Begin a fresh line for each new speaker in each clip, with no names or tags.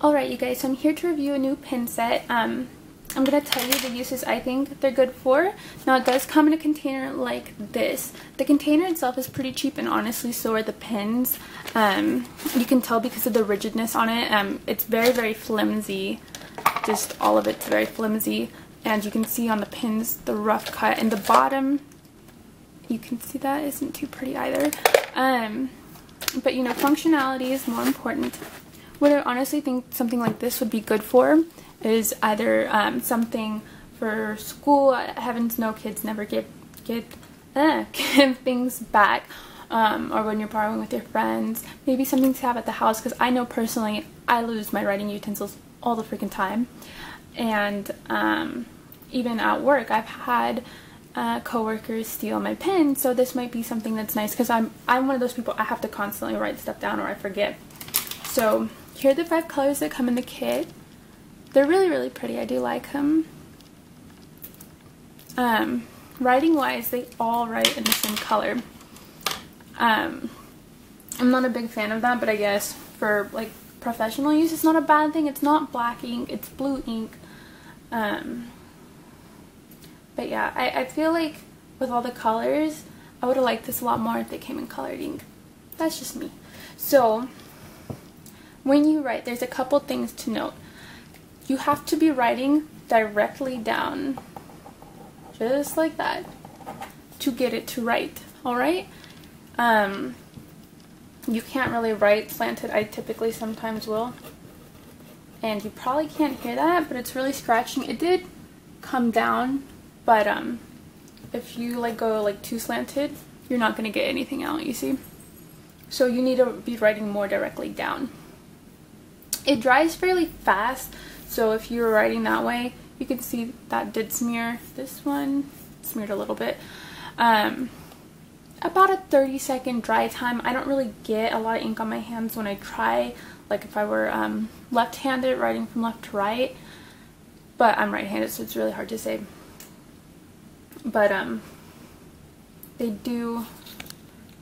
Alright you guys, so I'm here to review a new pen set. I'm going to tell you the uses I think they're good for. Now it does come in a container like this. The container itself is pretty cheap, and honestly so are the pens. You can tell because of the rigidness on it. It's very, very flimsy. Just all of it's very flimsy. And you can see on the pins the rough cut. And the bottom, you can see that isn't too pretty either. But you know, functionality is more important. What I honestly think something like this would be good for is either something for school. Heavens no, kids never give things back, or when you're borrowing with your friends. Maybe something to have at the house, because I know personally I lose my writing utensils all the freaking time. And even at work I've had coworkers steal my pen, so this might be something that's nice, because I'm one of those people, I have to constantly write stuff down or I forget. So here are the 5 colors that come in the kit. They're really, really pretty. I do like them. Writing wise, they all write in the same color. I'm not a big fan of that, but I guess for like professional use it's not a bad thing. It's not black ink, it's blue ink. But yeah, I feel like with all the colors I would have liked this a lot more if they came in colored ink. That's just me. So when you write, there's a couple things to note. You have to be writing directly down, just like that, to get it to write, alright? You can't really write slanted. I typically sometimes will, and you probably can't hear that, but it's really scratching. It did come down, but if you like go like too slanted, you're not going to get anything out, you see? So you need to be writing more directly down. It dries fairly fast, so if you're writing that way, you can see that did smear. This one smeared a little bit. About a 30-second dry time. I don't really get a lot of ink on my hands when I try, like if I were left-handed, writing from left to right, but I'm right-handed, so it's really hard to say. But they do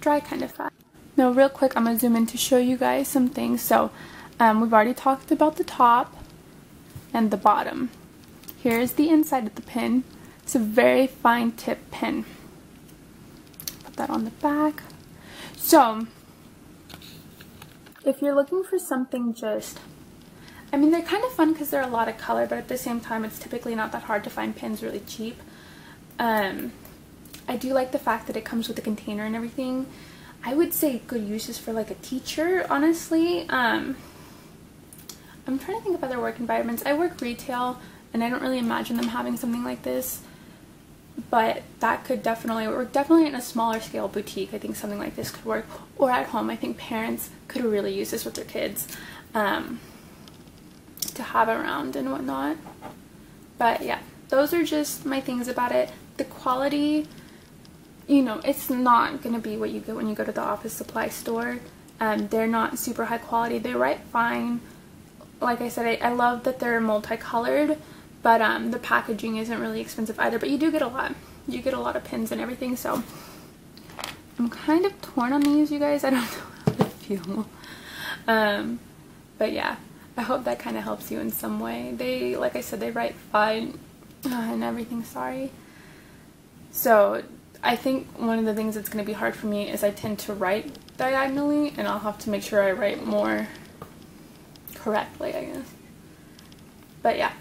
dry kind of fast. Now real quick, I'm going to zoom in to show you guys some things. So we've already talked about the top and the bottom. Here's the inside of the pen. It's a very fine tip pen. Put that on the back. So if you're looking for something just, I mean, they're kind of fun because they're a lot of color, but at the same time it's typically not that hard to find pens really cheap. I do like the fact that it comes with a container and everything. I would say good uses for like a teacher, honestly. I'm trying to think of other work environments. I work retail, and I don't really imagine them having something like this, but that could definitely work. Definitely in a smaller scale boutique, I think something like this could work. Or at home, I think parents could really use this with their kids to have around and whatnot. But yeah, those are just my things about it. The quality, you know, it's not going to be what you get when you go to the office supply store. They're not super high quality. They write fine. Like I said, I love that they're multicolored, but the packaging isn't really expensive either. But you do get a lot. You get a lot of pins and everything, so I'm kind of torn on these, you guys. I don't know how to feel. But yeah, I hope that kind of helps you in some way. They, like I said, they write fine and everything, sorry. So I think one of the things that's going to be hard for me is I tend to write diagonally, and I'll have to make sure I write more correctly, I guess. But yeah,